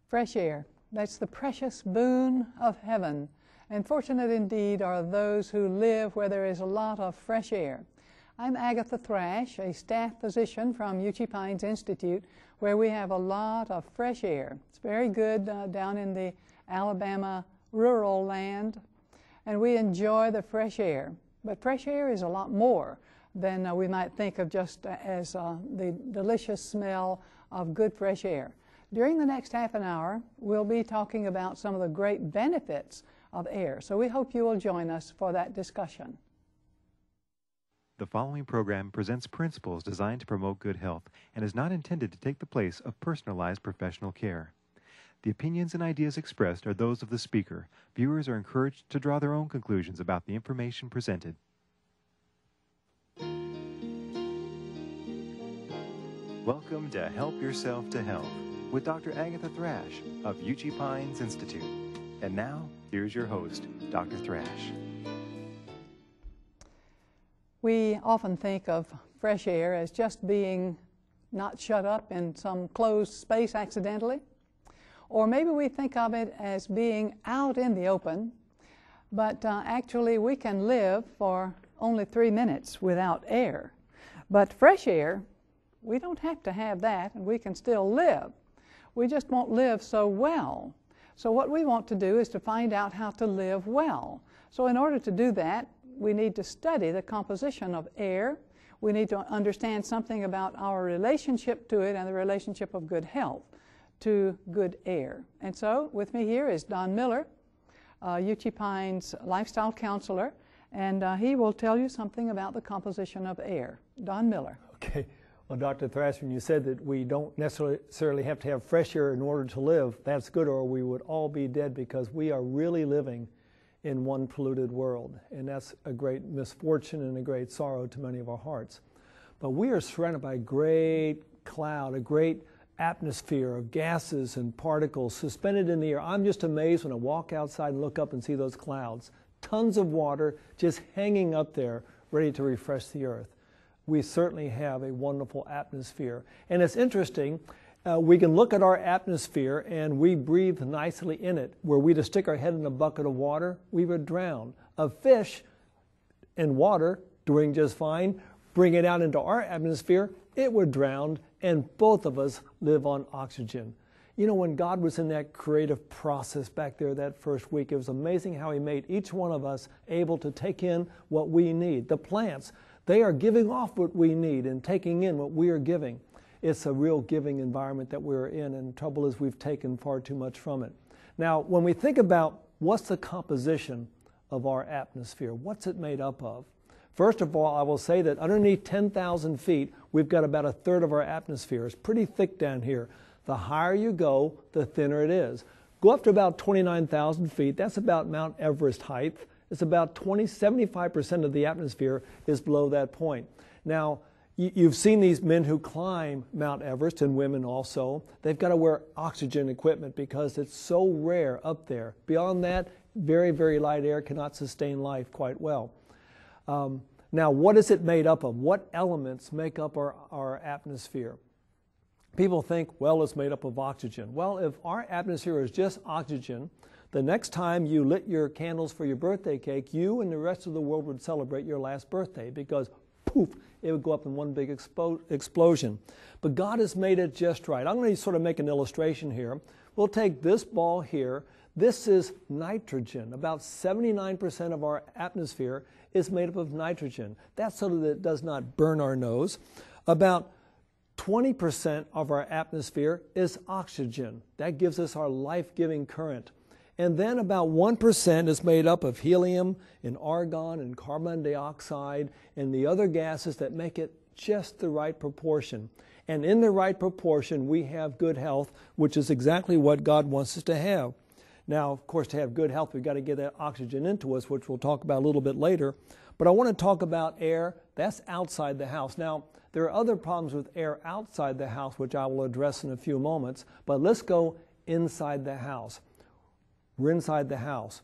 Fresh air, that's the precious boon of heaven, and fortunate indeed are those who live where there is a lot of fresh air. I'm Agatha Thrash, a staff physician from Uchee Pines Institute, where we have a lot of fresh air. It's very good down in the Alabama rural land, and we enjoy the fresh air. But fresh air is a lot more than we might think of just as the delicious smell of good fresh air. During the next half an hour, we'll be talking about some of the great benefits of air. So we hope you will join us for that discussion. The following program presents principles designed to promote good health and is not intended to take the place of personalized professional care. The opinions and ideas expressed are those of the speaker. Viewers are encouraged to draw their own conclusions about the information presented. Welcome to Help Yourself to Health with Dr. Agatha Thrash of Uchee Pines Institute. And now, here's your host, Dr. Thrash. We often think of fresh air as just being not shut up in some closed space accidentally. Or maybe we think of it as being out in the open, but actually we can live for only 3 minutes without air. But fresh air, we don't have to have that, and we can still live. We just won't live so well. So what we want to do is to find out how to live well. So in order to do that, we need to study the composition of air. We need to understand something about our relationship to it and the relationship of good health to good air. And so with me here is Don Miller, Uchee Pines lifestyle counselor, and he will tell you something about the composition of air. Don Miller. Okay. Well, Dr. Thrash, when you said that we don't necessarily have to have fresh air in order to live, that's good, or we would all be dead, because we are really living in one polluted world, and that's a great misfortune and a great sorrow to many of our hearts. But we are surrounded by a great cloud, a great atmosphere of gases and particles suspended in the air. I'm just amazed when I walk outside and look up and see those clouds. Tons of water just hanging up there, ready to refresh the earth. We certainly have a wonderful atmosphere. And it's interesting, we can look at our atmosphere and we breathe nicely in it. Were we to stick our head in a bucket of water, we would drown. A fish in water doing just fine, bring it out into our atmosphere, it would drown, and both of us live on oxygen. You know, when God was in that creative process back there that first week, it was amazing how He made each one of us able to take in what we need. The plants, they are giving off what we need and taking in what we are giving. It's a real giving environment that we're in, and the trouble is we've taken far too much from it. Now, when we think about what's the composition of our atmosphere, what's it made up of? First of all, I will say that underneath 10,000 feet, we've got about a third of our atmosphere. It's pretty thick down here. The higher you go, the thinner it is. Go up to about 29,000 feet, that's about Mount Everest height. It's about 75% of the atmosphere is below that point. Now, you've seen these men who climb Mount Everest, and women also. They've got to wear oxygen equipment because it's so rare up there. Beyond that, very, very light air cannot sustain life quite well. Now, what is it made up of? What elements make up our atmosphere? People think, well, it's made up of oxygen. Well, if our atmosphere is just oxygen, the next time you lit your candles for your birthday cake, you and the rest of the world would celebrate your last birthday, because poof, it would go up in one big explosion. But God has made it just right. I'm going to sort of make an illustration here. We'll take this ball here. This is nitrogen. About 79% of our atmosphere is made up of nitrogen. That's so that it does not burn our nose. About 20% of our atmosphere is oxygen. That gives us our life-giving current. And then about 1% is made up of helium and argon and carbon dioxide and the other gases that make it just the right proportion. And in the right proportion, we have good health, which is exactly what God wants us to have. Now, of course, to have good health, we've got to get that oxygen into us, which we'll talk about a little bit later. But I want to talk about air. That's outside the house. Now, there are other problems with air outside the house, which I will address in a few moments. But let's go inside the house. We're inside the house.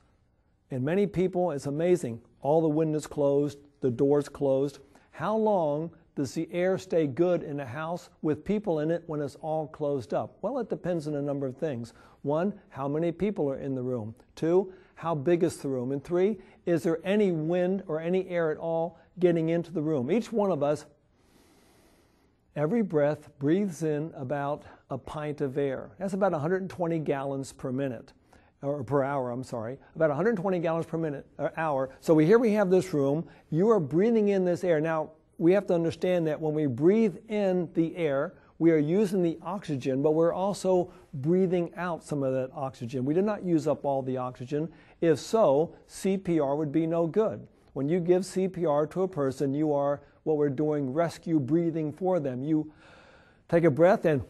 And many people, it's amazing, all the windows closed, the doors closed. How long does the air stay good in a house with people in it when it's all closed up? Well, it depends on a number of things. 1, how many people are in the room? 2, how big is the room? And 3, is there any wind or any air at all getting into the room? Each one of us, every breath, breathes in about a pint of air. That's about 120 gallons per minute. Or per hour, I'm sorry, about 120 gallons per minute or hour. So here we have this room. You are breathing in this air. Now, we have to understand that when we breathe in the air, we are using the oxygen, but we're also breathing out some of that oxygen. We did not use up all the oxygen. If so, CPR would be no good. When you give CPR to a person, you are, what we're doing, rescue breathing for them. You take a breath and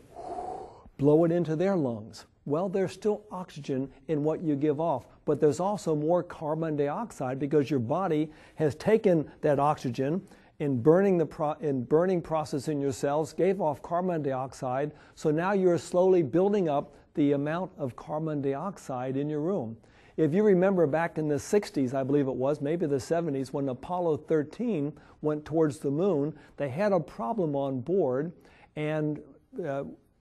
blow it into their lungs. Well, there's still oxygen in what you give off, but there's also more carbon dioxide because your body has taken that oxygen in burning process in your cells, gave off carbon dioxide, so now you're slowly building up the amount of carbon dioxide in your room. If you remember back in the 60s, I believe it was, maybe the 70s, when Apollo 13 went towards the moon, they had a problem on board, and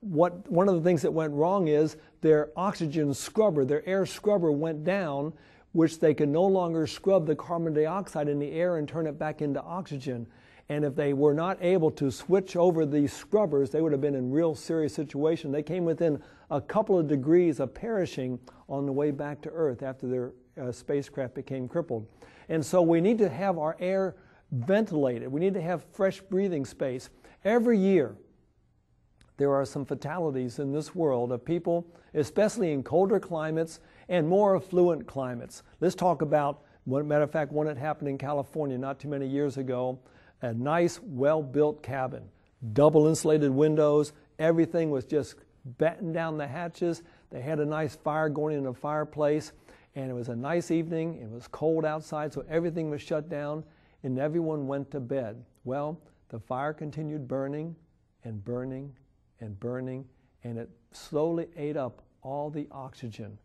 one of the things that went wrong is their oxygen scrubber, their air scrubber went down, which they could no longer scrub the carbon dioxide in the air and turn it back into oxygen. And if they were not able to switch over these scrubbers, they would have been in real serious situation. They came within a couple of degrees of perishing on the way back to Earth after their spacecraft became crippled. And so we need to have our air ventilated. We need to have fresh breathing space. Every year, there are some fatalities in this world of people, especially in colder climates and more affluent climates. Let's talk about, matter of fact, one that happened in California not too many years ago. A nice, well-built cabin, double insulated windows, everything was just battened down the hatches. They had a nice fire going in a fireplace, and it was a nice evening. It was cold outside, so everything was shut down, and everyone went to bed. Well, the fire continued burning and burning and burning, and it slowly ate up all the oxygen.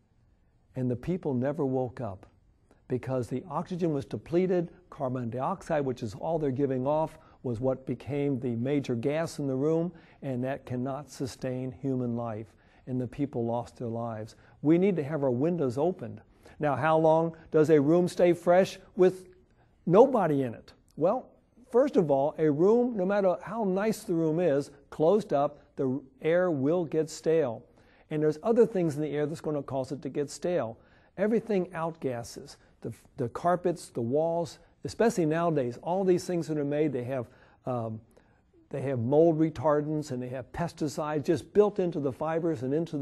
And the people never woke up because the oxygen was depleted. Carbon dioxide, which is all they're giving off, was what became the major gas in the room, and that cannot sustain human life. And the people lost their lives. We need to have our windows opened. Now, how long does a room stay fresh with nobody in it? Well, first of all, a room, no matter how nice the room is, closed up, the air will get stale. And there's other things in the air that's going to cause it to get stale. Everything outgasses. The carpets, the walls, especially nowadays, all these things that are made, they have mold retardants and they have pesticides just built into the fibers and into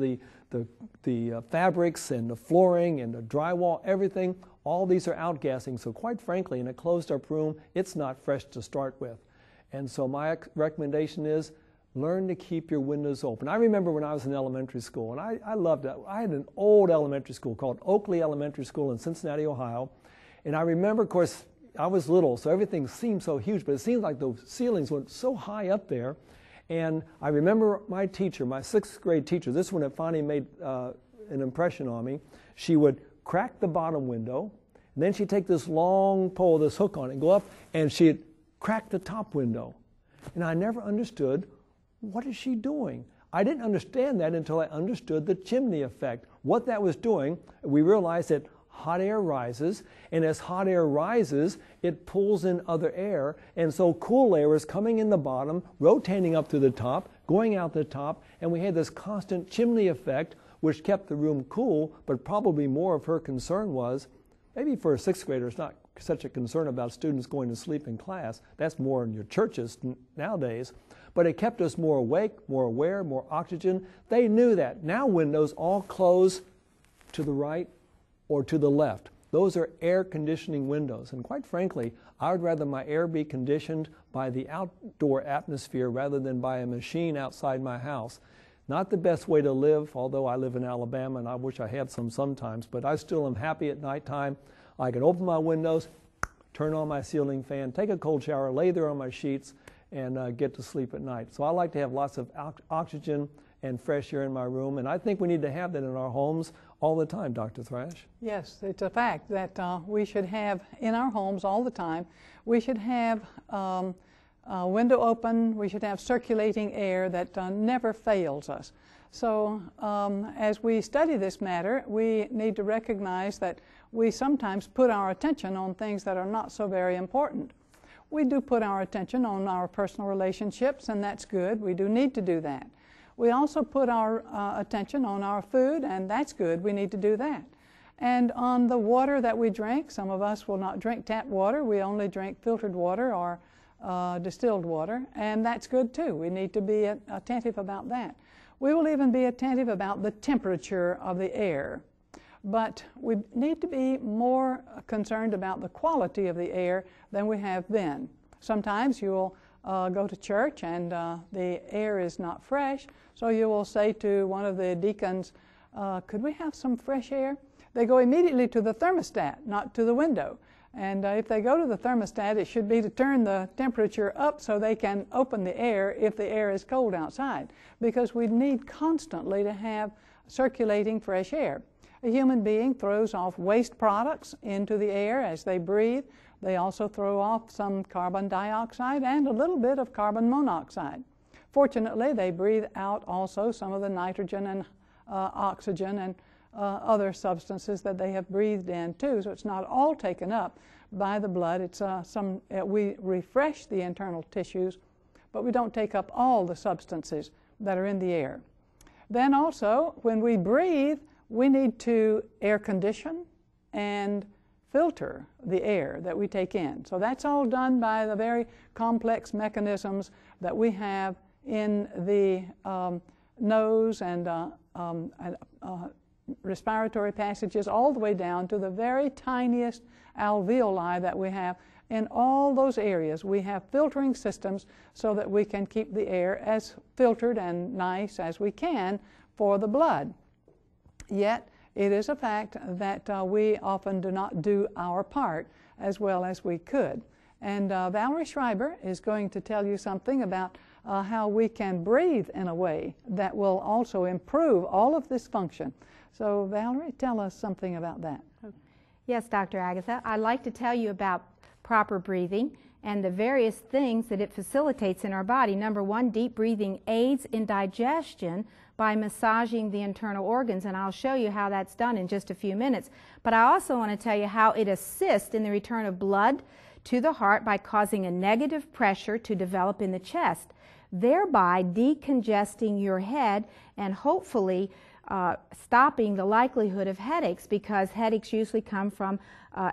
the fabrics and the flooring and the drywall, everything. All these are outgassing. So quite frankly, in a closed-up room, it's not fresh to start with. And so my recommendation is learn to keep your windows open. I remember when I was in elementary school, and I loved it. I had an old elementary school called Oakley Elementary School in Cincinnati, Ohio. And I remember, of course, I was little, so everything seemed so huge, but it seemed like the ceilings went so high up there. And I remember my teacher, my 6th grade teacher, this one that finally made an impression on me. She would crack the bottom window, and then she'd take this long pole, this hook on it, and go up, and she'd crack the top window. And I never understood, what is she doing? I didn't understand that until I understood the chimney effect. What that was doing, we realized that hot air rises, and as hot air rises, it pulls in other air, and so cool air is coming in the bottom, rotating up to the top, going out the top, and we had this constant chimney effect, which kept the room cool, but probably more of her concern was, maybe for a 6th grader, it's not such a concern about students going to sleep in class. That's more in your churches nowadays. But it kept us more awake, more aware, more oxygen. They knew that. Now windows all close to the right or to the left. Those are air conditioning windows. And quite frankly, I would rather my air be conditioned by the outdoor atmosphere rather than by a machine outside my house. Not the best way to live, although I live in Alabama and I wish I had some sometimes, but I still am happy at nighttime. I can open my windows, turn on my ceiling fan, take a cold shower, lay there on my sheets, and get to sleep at night. So I like to have lots of oxygen and fresh air in my room, and I think we need to have that in our homes all the time, Dr. Thrash. Yes, it's a fact that we should have in our homes all the time. We should have window open. We should have circulating air that never fails us. So as we study this matter, we need to recognize that we sometimes put our attention on things that are not so very important. We do put our attention on our personal relationships, and that's good. We do need to do that. We also put our attention on our food, and that's good. We need to do that. And on the water that we drink, some of us will not drink tap water. We only drink filtered water or distilled water, and that's good too. We need to be attentive about that. We will even be attentive about the temperature of the air. But we need to be more concerned about the quality of the air than we have been. Sometimes you'll go to church and the air is not fresh, so you will say to one of the deacons, could we have some fresh air? They go immediately to the thermostat, not to the window. And if they go to the thermostat, it should be to turn the temperature up so they can open the air if the air is cold outside, because we need constantly to have circulating fresh air. A human being throws off waste products into the air as they breathe. They also throw off some carbon dioxide and a little bit of carbon monoxide. Fortunately, they breathe out also some of the nitrogen and oxygen and other substances that they have breathed in too, so it's not all taken up by the blood. It's we refresh the internal tissues, but we don't take up all the substances that are in the air. Then also, when we breathe, we need to air condition and filter the air that we take in. So that's all done by the very complex mechanisms that we have in the nose and respiratory passages, all the way down to the very tiniest alveoli that we have. In all those areas, we have filtering systems so that we can keep the air as filtered and nice as we can for the blood. Yet, it is a fact that we often do not do our part as well as we could. And Valerie Schreiber is going to tell you something about how we can breathe in a way that will also improve all of this function. So Valerie, tell us something about that. Yes, Dr. Agatha. I'd like to tell you about proper breathing and the various things that it facilitates in our body. Number one, deep breathing aids in digestion by massaging the internal organs, and I'll show you how that's done in just a few minutes. But I also want to tell you how it assists in the return of blood to the heart by causing a negative pressure to develop in the chest, thereby decongesting your head and hopefully stopping the likelihood of headaches, because headaches usually come from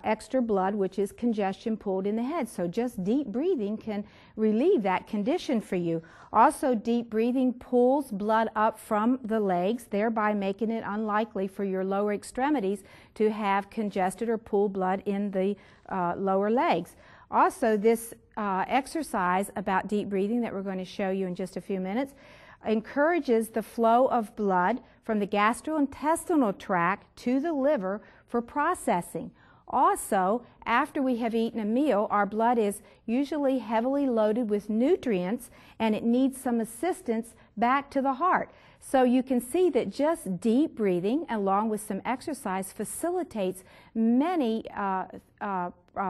extra blood, which is congestion pooled in the head. So just deep breathing can relieve that condition for you. Also, deep breathing pulls blood up from the legs, thereby making it unlikely for your lower extremities to have congested or pooled blood in the lower legs. Also, this exercise about deep breathing that we're going to show you in just a few minutes encourages the flow of blood from the gastrointestinal tract to the liver for processing. Also, after we have eaten a meal, our blood is usually heavily loaded with nutrients and it needs some assistance back to the heart. So you can see that just deep breathing along with some exercise facilitates many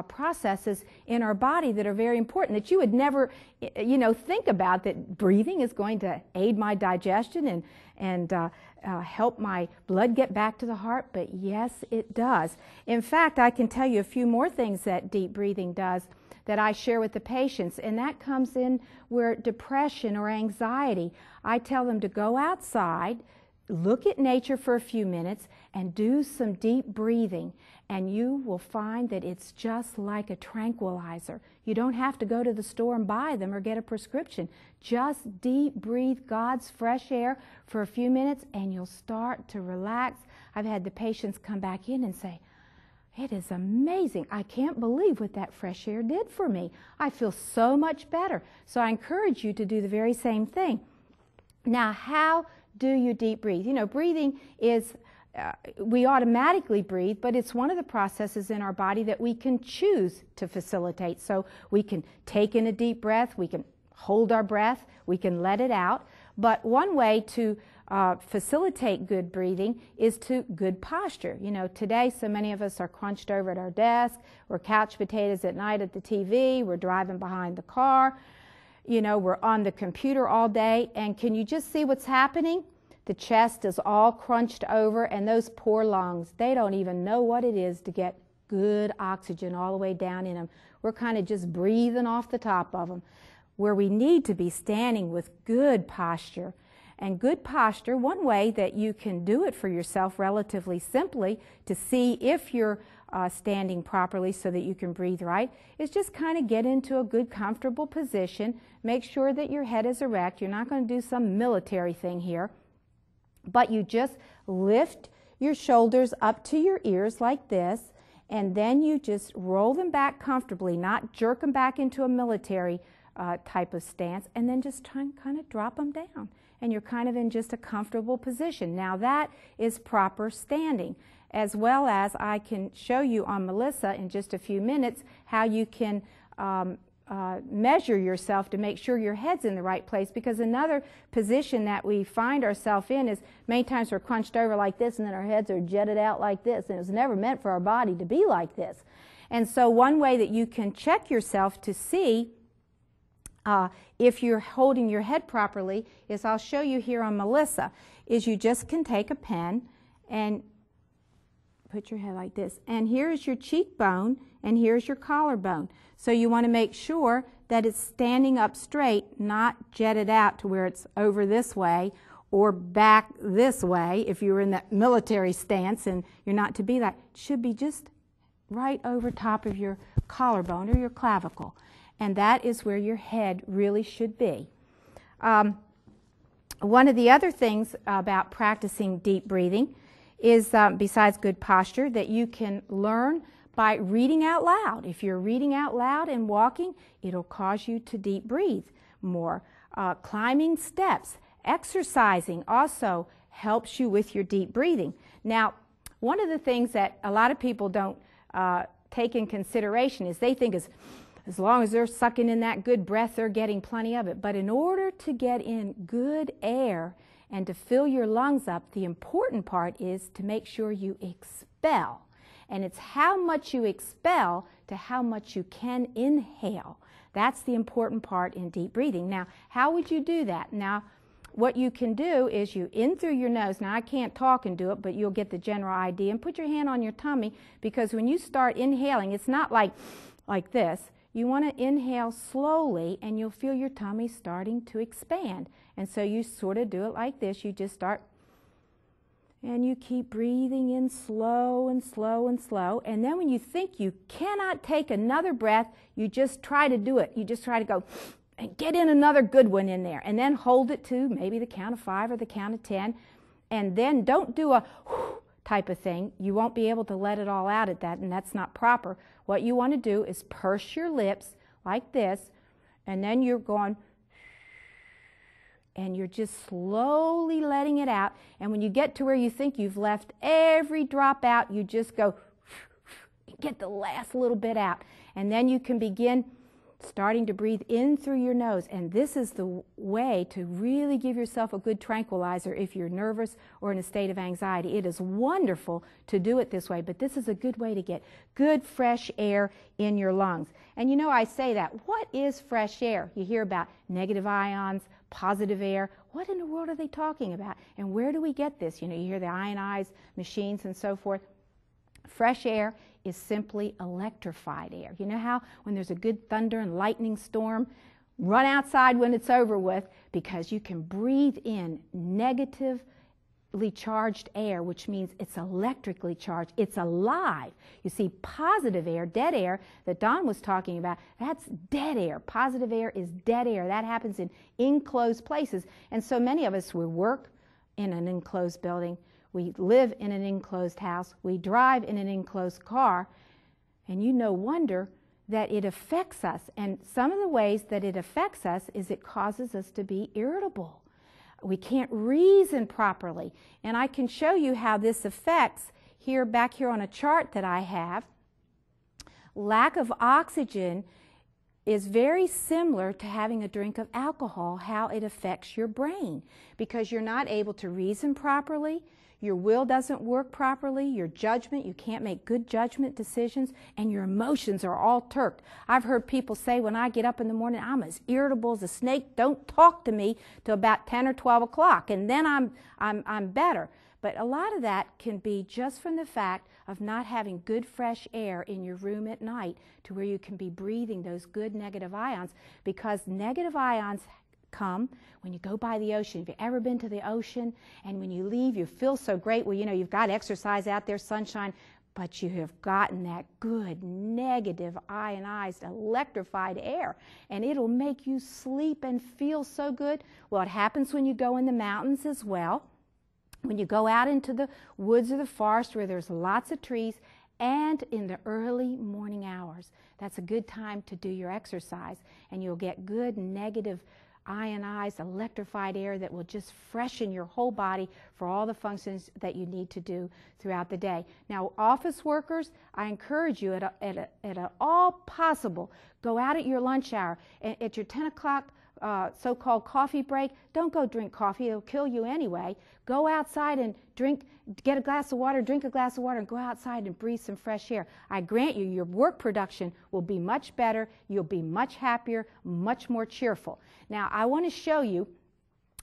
processes in our body that are very important that you would never, think about, that breathing is going to aid my digestion and help my blood get back to the heart, but yes, it does. In fact, I can tell you a few more things that deep breathing does that I share with the patients, and that comes in where depression or anxiety, I tell them to go outside, look at nature for a few minutes, and do some deep breathing, and you will find that it's just like a tranquilizer. You don't have to go to the store and buy them or get a prescription. Just deep breathe God's fresh air for a few minutes and you'll start to relax. I've had the patients come back in and say, it is amazing. I can't believe what that fresh air did for me. I feel so much better. So I encourage you to do the very same thing. Now, how do you deep breathe? Breathing is, we automatically breathe, but it's one of the processes in our body that we can choose to facilitate. So we can take in a deep breath, we can hold our breath, we can let it out. But one way to facilitate good breathing is to good posture. Today so many of us are crunched over at our desk, we're couch potatoes at night at the TV, we're driving behind the car. you know, we're on the computer all day, and can you just see what's happening? The chest is all crunched over, and those poor lungs, they don't even know what it is to get good oxygen all the way down in them. We're kind of just breathing off the top of them, where we need to be standing with good posture. And good posture, one way that you can do it for yourself relatively simply to see if you're standing properly so that you can breathe right, is just kind of get into a good comfortable position. Make sure that your head is erect. You're not going to do some military thing here, but you just lift your shoulders up to your ears like this, and then you just roll them back comfortably, not jerk them back into a military type of stance, and then just try and kind of drop them down. And you're kind of in just a comfortable position. Now that is proper standing, as well as I can show you on Melissa in just a few minutes how you can measure yourself to make sure your head's in the right place, because another position that we find ourselves in is many times we're crunched over like this and then our heads are jetted out like this, and it was never meant for our body to be like this. And so one way that you can check yourself to see if you're holding your head properly is, I'll show you here on Melissa, is you just can take a pen and put your head like this. And here's your cheekbone and here's your collarbone. So you want to make sure that it's standing up straight, not jetted out to where it's over this way or back this way if you were in that military stance and you're not to be that. It should be just right over top of your collarbone or your clavicle. And that is where your head really should be. One of the other things about practicing deep breathing is, besides good posture, that you can learn by reading out loud. If you're reading out loud and walking, it'll cause you to deep breathe more. Climbing steps, exercising also helps you with your deep breathing. Now, one of the things that a lot of people don't take in consideration is they think as long as they're sucking in that good breath, they're getting plenty of it. But in order to get in good air and to fill your lungs up, the important part is to make sure you expel. And it's how much you expel to how much you can inhale. That's the important part in deep breathing. Now, how would you do that? Now, what you can do is you in through your nose. Now, I can't talk and do it, but you'll get the general idea. And put your hand on your tummy, because when you start inhaling, it's not like this. You want to inhale slowly, and you'll feel your tummy starting to expand. And so you sort of do it like this. You just start, and you keep breathing in slow and slow and slow. And then when you think you cannot take another breath, you just try to do it. You just try to go and get in another good one in there. And then hold it to maybe the count of 5 or the count of 10. And then don't do a type of thing. You won't be able to let it all out at that, and that's not proper. What you want to do is purse your lips like this, and then you're going, and you're just slowly letting it out. And when you get to where you think you've left every drop out, you just go, get the last little bit out. And then you can begin starting to breathe in through your nose. And this is the way to really give yourself a good tranquilizer if you're nervous or in a state of anxiety. It is wonderful to do it this way, but this is a good way to get good fresh air in your lungs. And you know, I say that. What is fresh air? You hear about negative ions, positive air. What in the world are they talking about? And where do we get this? You know, you hear the ionized machines and so forth. Fresh air is simply electrified air. You know how when there's a good thunder and lightning storm, run outside when it's over with, because you can breathe in negatively charged air, which means it's electrically charged. It's alive. You see, positive air, dead air, that Don was talking about, that's dead air. Positive air is dead air. That happens in enclosed places. And so many of us, we work in an enclosed building. We live in an enclosed house. We drive in an enclosed car. And you no wonder that it affects us. And some of the ways that it affects us is it causes us to be irritable. We can't reason properly. And I can show you how this affects here, back here on a chart that I have. Lack of oxygen is very similar to having a drink of alcohol, how it affects your brain, because you're not able to reason properly, your will doesn't work properly, your judgment, you can't make good judgment decisions, and your emotions are all turked. I've heard people say when I get up in the morning, I'm as irritable as a snake, don't talk to me till about 10 or 12 o'clock, and then I'm better. But a lot of that can be just from the fact of not having good fresh air in your room at night to where you can be breathing those good negative ions, because negative ions come when you go by the ocean. Have you ever been to the ocean and when you leave you feel so great? Well, you know, you've got exercise out there, sunshine, but you have gotten that good negative ionized electrified air, and it'll make you sleep and feel so good. Well, it happens when you go in the mountains as well. When you go out into the woods or the forest where there's lots of trees, and in the early morning hours, that's a good time to do your exercise, and you'll get good negative ionized electrified air that will just freshen your whole body for all the functions that you need to do throughout the day. Now, office workers, I encourage you at all possible, go out at your lunch hour, at your 10 o'clock so-called coffee break. Don't go drink coffee, it'll kill you anyway. Go outside and get a glass of water, drink a glass of water, and go outside and breathe some fresh air. I grant you, your work production will be much better, you'll be much happier, much more cheerful. Now, I want to show you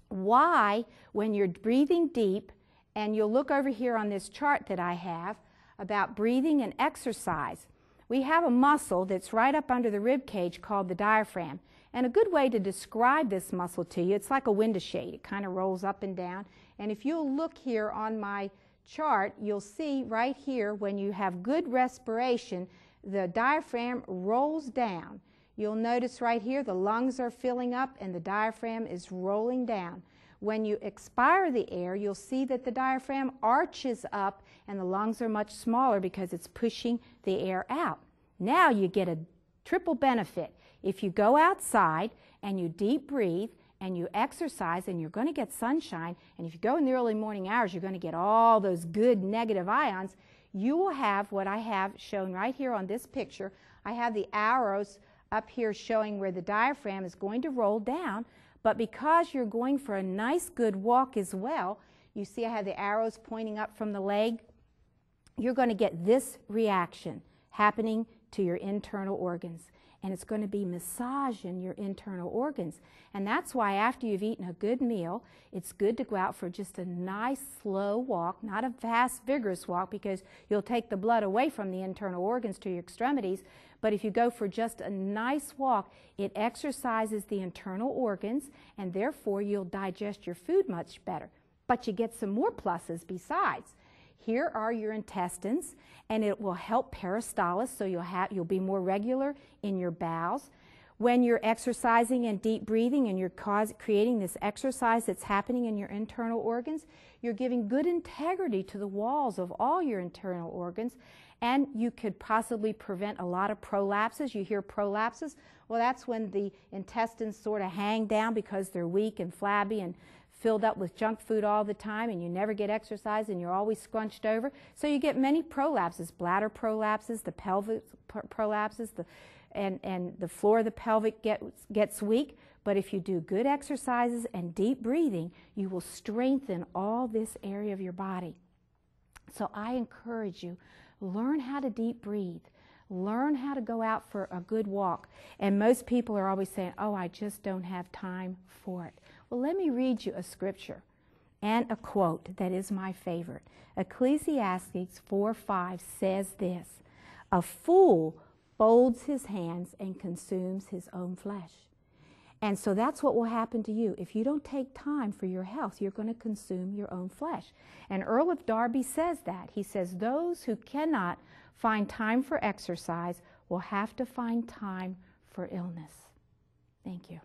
why, when you're breathing deep, and you'll look over here on this chart that I have about breathing and exercise. We have a muscle that's right up under the rib cage called the diaphragm. And a good way to describe this muscle to you, it's like a window shade. It kind of rolls up and down. And if you'll look here on my chart, you'll see right here when you have good respiration, the diaphragm rolls down. You'll notice right here the lungs are filling up and the diaphragm is rolling down. When you expire the air, you'll see that the diaphragm arches up and the lungs are much smaller because it's pushing the air out. Now you get a triple benefit. If you go outside and you deep breathe and you exercise, and you're going to get sunshine, and if you go in the early morning hours, you're going to get all those good negative ions, you will have what I have shown right here on this picture. I have the arrows up here showing where the diaphragm is going to roll down, but because you're going for a nice good walk as well, you see I have the arrows pointing up from the leg, you're going to get this reaction happening to your internal organs. And it's going to be massaging your internal organs. And that's why after you've eaten a good meal, it's good to go out for just a nice slow walk, not a fast, vigorous walk, because you'll take the blood away from the internal organs to your extremities. But if you go for just a nice walk, it exercises the internal organs, and therefore you'll digest your food much better. But you get some more pluses besides. Here are your intestines, and it will help peristalsis, so you'll be more regular in your bowels. When you're exercising and deep breathing and you're creating this exercise that's happening in your internal organs, you're giving good integrity to the walls of all your internal organs, and you could possibly prevent a lot of prolapses. You hear prolapses? Well, that's when the intestines sort of hang down because they're weak and flabby and filled up with junk food all the time, and you never get exercise and you're always scrunched over. So you get many prolapses, bladder prolapses, the pelvic prolapses, and the floor of the pelvic gets weak. But if you do good exercises and deep breathing, you will strengthen all this area of your body. So I encourage you, learn how to deep breathe. Learn how to go out for a good walk. And most people are always saying, oh, I just don't have time for it. Well, let me read you a scripture and a quote that is my favorite. Ecclesiastes 4:5 says this, "A fool folds his hands and consumes his own flesh." And so that's what will happen to you. If you don't take time for your health, you're going to consume your own flesh. And Earl of Derby says that. He says, those who cannot find time for exercise will have to find time for illness. Thank you.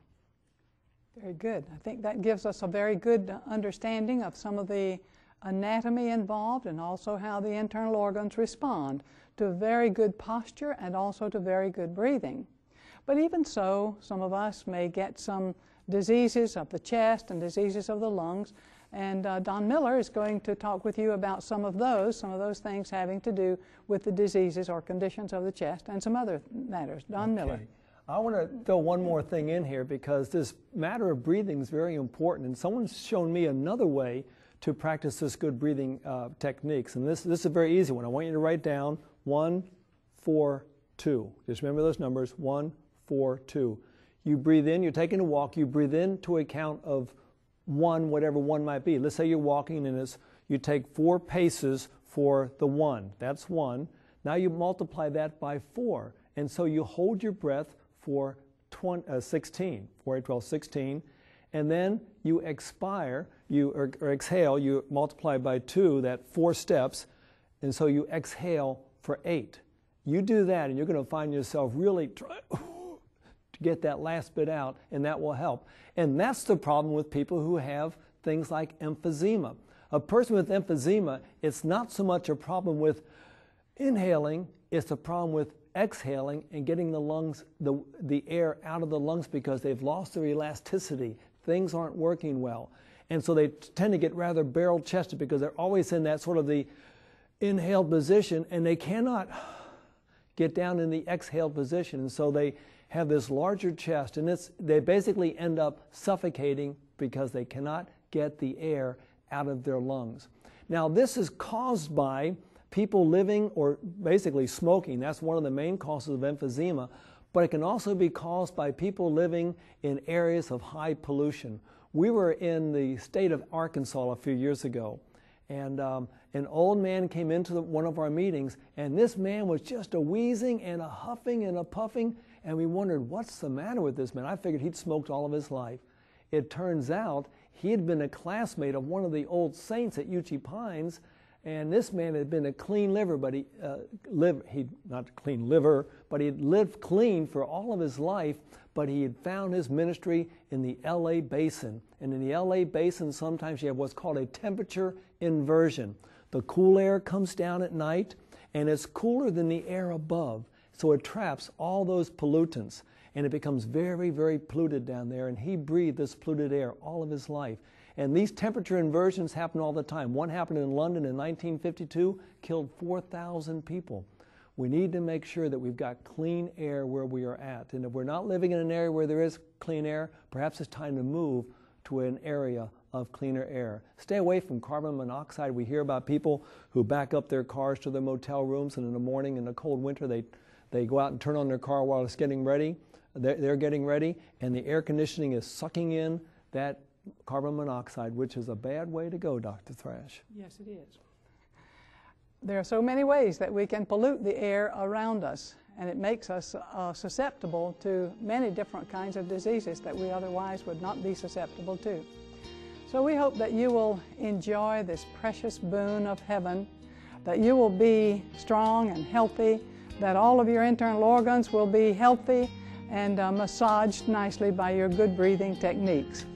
Very good. I think that gives us a very good understanding of some of the anatomy involved and also how the internal organs respond to very good posture and also to very good breathing. But even so, some of us may get some diseases of the chest and diseases of the lungs, and Don Miller is going to talk with you about some of those things having to do with the diseases or conditions of the chest and some other matters. Don Miller. I want to throw one more thing in here because this matter of breathing is very important, and someone's shown me another way to practice this good breathing techniques, and this is a very easy one. I want you to write down 1, 4, 2. Just remember those numbers, 1, 4, 2. You breathe in, you're taking a walk, you breathe in to a count of 1, whatever 1 might be. Let's say you're walking and you take 4 paces for the 1. That's 1. Now you multiply that by 4. And so you hold your breath for 16, 4, 8, 12, 16. And then you expire, or exhale, you multiply by 2, that 4 steps. And so you exhale for 8. You do that and you're going to find yourself really trying to get that last bit out, and that will help. And that's the problem with people who have things like emphysema. A person with emphysema, it's not so much a problem with inhaling, it's a problem with exhaling and getting the lungs, the air out of the lungs because they've lost their elasticity. Things aren't working well. And so they tend to get rather barrel-chested because they're always in that sort of the inhaled position, and they cannot get down in the exhaled position. And so they have this larger chest, and they basically end up suffocating because they cannot get the air out of their lungs. Now, this is caused by people living or basically smoking. That's one of the main causes of emphysema, but it can also be caused by people living in areas of high pollution. We were in the state of Arkansas a few years ago, and an old man came into one of our meetings, and this man was just a wheezing and a huffing and a puffing, and we wondered, what's the matter with this man? I figured he'd smoked all of his life. It turns out he had been a classmate of one of the old saints at Uchee Pines, and this man had been a clean liver, but not clean liver, but he had lived clean for all of his life, but he had found his ministry in the LA basin. And in the LA basin, sometimes you have what's called a temperature inversion. The cool air comes down at night, and it's cooler than the air above, so it traps all those pollutants, and it becomes very, very polluted down there, and he breathed this polluted air all of his life. And these temperature inversions happen all the time. One happened in London in 1952, killed 4,000 people. We need to make sure that we've got clean air where we are at. And if we're not living in an area where there is clean air, perhaps it's time to move to an area of cleaner air. Stay away from carbon monoxide. We hear about people who back up their cars to their motel rooms, and in the morning, in the cold winter, they go out and turn on their car while it's getting ready. They're getting ready, and the air conditioning is sucking in that carbon monoxide, which is a bad way to go, Dr. Thrash. Yes, it is. There are so many ways that we can pollute the air around us, and it makes us susceptible to many different kinds of diseases that we otherwise would not be susceptible to. So we hope that you will enjoy this precious boon of heaven, that you will be strong and healthy, that all of your internal organs will be healthy and massaged nicely by your good breathing techniques.